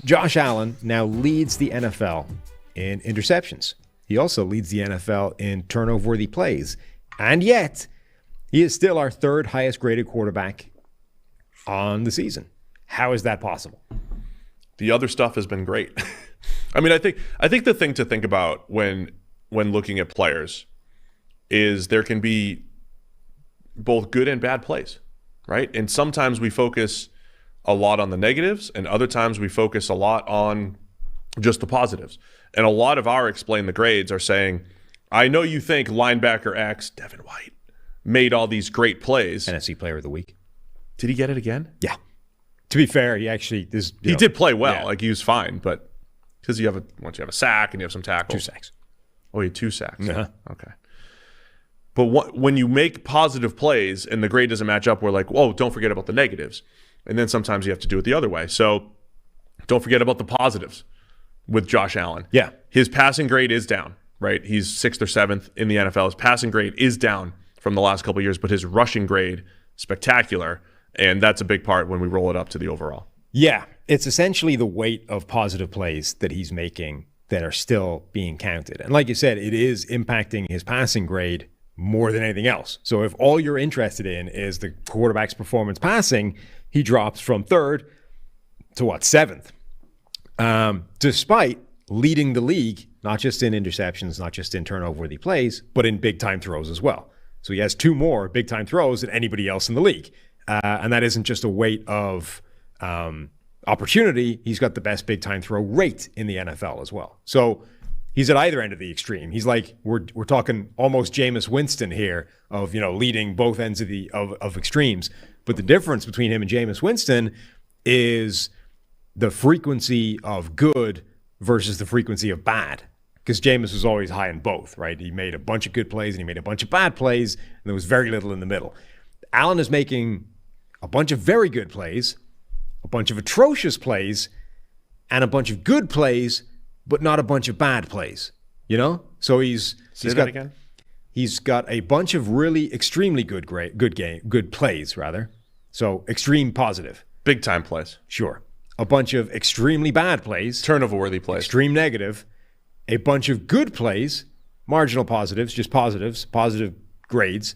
Josh Allen now leads the NFL in interceptions. He also leads the NFL in turnover-worthy plays. And yet, he is still our third highest graded quarterback on the season. How is that possible? The other stuff has been great. I mean, I think the thing to think about when looking at players is there can be both good and bad plays, right? And sometimes we focus a lot on the negatives, and other times we focus a lot on just the positives. And a lot of our Explain the Grades are saying, I know you think linebacker X, Devin White, made all these great plays. NFC Player of the Week. Did he get it again? Yeah. To be fair, he actually he did play well. Yeah. Like, he was fine, but because once you have a sack and you have some tackles. 2 sacks. Oh, he had 2 sacks. Uh-huh. Okay. But when you make positive plays and the grade doesn't match up, we're like, whoa, don't forget about the negatives. And then sometimes you have to do it the other way. So don't forget about the positives with Josh Allen. Yeah. His passing grade is down, right? He's 6th or 7th in the NFL. His passing grade is down from the last couple of years, but his rushing grade, spectacular. And that's a big part when we roll it up to the overall. Yeah. It's essentially the weight of positive plays that he's making that are still being counted. And like you said, it is impacting his passing grade more than anything else. So if all you're interested in is the quarterback's performance passing, he drops from 3rd to 7th. Despite leading the league, not just in interceptions, not just in turnover-worthy plays, but in big-time throws as well. So he has 2 more big-time throws than anybody else in the league. And that isn't just a weight of opportunity. He's got the best big-time throw rate in the NFL as well. So he's at either end of the extreme. He's like, we're talking almost Jameis Winston here of, leading both ends of extremes. But the difference between him and Jameis Winston is the frequency of good versus the frequency of bad. Because Jameis was always high in both, right? He made a bunch of good plays and he made a bunch of bad plays, and there was very little in the middle. Allen is making a bunch of very good plays, a bunch of atrocious plays, and a bunch of good plays, but not a bunch of bad plays. So he's got a bunch of really extremely good plays rather. So extreme positive. Big time plays. Sure. A bunch of extremely bad plays. Turnover-worthy plays. Extreme negative. A bunch of good plays, marginal positives, just positives, positive grades,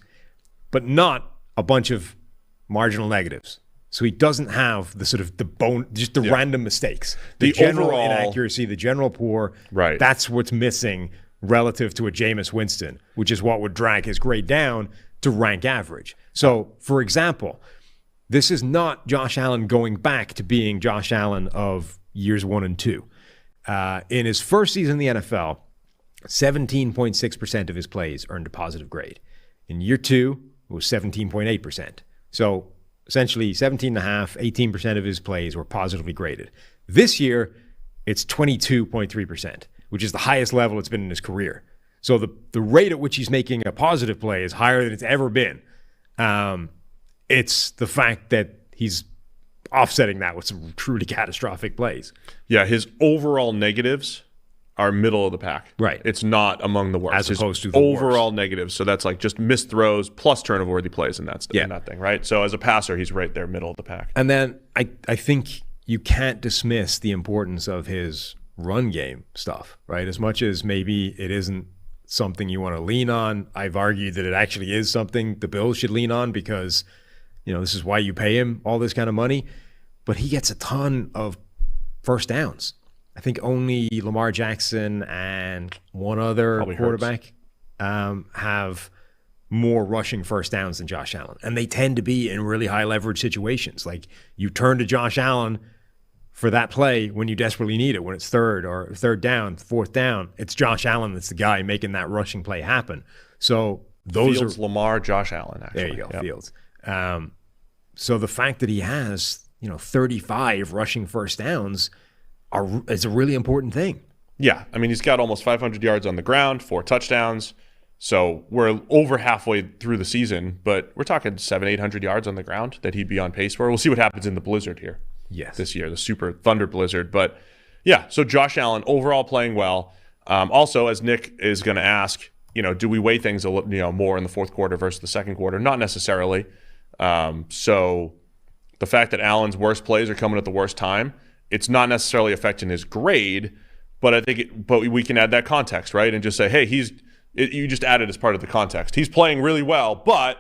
but not a bunch of marginal negatives. So he doesn't have the sort of random mistakes. The general overall inaccuracy, the general poor. Right. That's what's missing relative to a Jameis Winston, which is what would drag his grade down to rank average. So, for example, this is not Josh Allen going back to being Josh Allen of years 1 and 2. In his first season in the NFL, 17.6% of his plays earned a positive grade. In year 2, it was 17.8%. So essentially 17.5%, 18% of his plays were positively graded. This year, it's 22.3%, which is the highest level it's been in his career. So the rate at which he's making a positive play is higher than it's ever been. It's the fact that he's offsetting that with some truly catastrophic plays. Yeah, his overall negatives are middle of the pack. Right. It's not among the worst. As opposed to the overall worst. Negatives. So that's like just missed throws plus turnover-worthy plays in that thing, right? So as a passer, he's right there, middle of the pack. And then I think you can't dismiss the importance of his run game stuff, right? As much as maybe it isn't something you want to lean on, I've argued that it actually is something the Bills should lean on because, this is why you pay him all this kind of money. But he gets a ton of first downs. I think only Lamar Jackson and one other Probably quarterback have more rushing first downs than Josh Allen. And they tend to be in really high leverage situations. Like you turn to Josh Allen for that play when you desperately need it, when it's third down, fourth down. It's Josh Allen that's the guy making that rushing play happen. So those Fields, Lamar, Josh Allen, actually. There you go, yep. Fields. So the fact that he has 35 rushing first downs is a really important thing. Yeah. I mean, he's got almost 500 yards on the ground, 4 touchdowns. So we're over halfway through the season, but we're talking 700-800 yards on the ground that he'd be on pace for. We'll see what happens in the blizzard here. Yes. This year, the super thunder blizzard. But yeah, so Josh Allen overall playing well. Also, as Nick is going to ask, do we weigh things a little, more in the fourth quarter versus the second quarter? Not necessarily. So the fact that Allen's worst plays are coming at the worst time it's not necessarily affecting his grade, but I think but we can add that context, right? And just say, hey, you just add it as part of the context. He's playing really well, but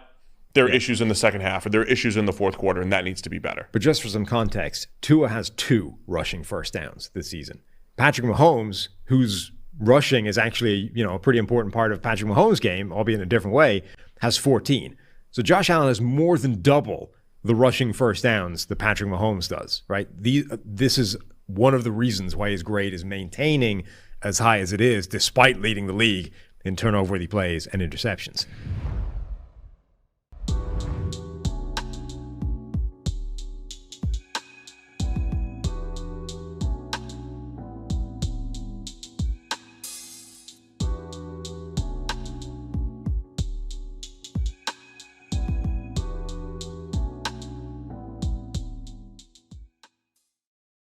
there are issues in the second half, or there are issues in the fourth quarter, and that needs to be better. But just for some context, Tua has 2 rushing first downs this season. Patrick Mahomes, whose rushing is actually, a pretty important part of Patrick Mahomes' game, albeit in a different way, has 14. So Josh Allen has more than double the rushing first downs that Patrick Mahomes does, right? This is one of the reasons why his grade is maintaining as high as it is, despite leading the league in turnover-worthy plays and interceptions.